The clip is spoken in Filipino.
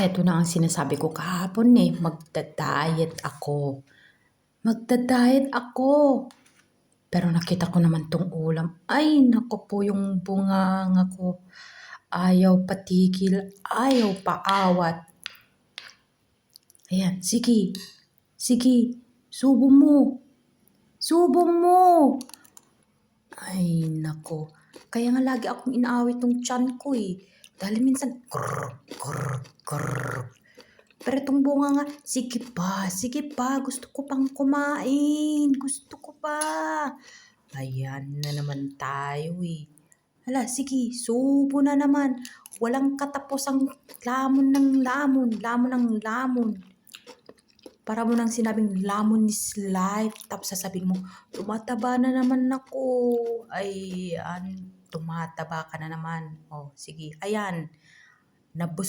Eto na ang sinasabi ko kahapon eh, magda-diet ako. Magda-diet ako. Pero nakita ko naman tong ulam. Ay, naku po yung bunganga ko. Ayaw patigil, ayaw paawat. Ayan, sige. Sige, subo mo. Subo mo. Ay, nako. Kaya nga lagi akong inaawit tong tiyan ko eh. Dahil minsan, grrr. Pero itong bunga nga, sige pa, gusto ko pang kumain, gusto ko pa. Ayan na naman tayo eh. Hala, sige, subo na naman. Walang katapusang lamon ng lamon. Para mo nang sinabing lamon is life, tapos sasabihin mo, tumataba na naman ako. Ayan, tumataba ka na naman. Oh, sige, ayan, nabusog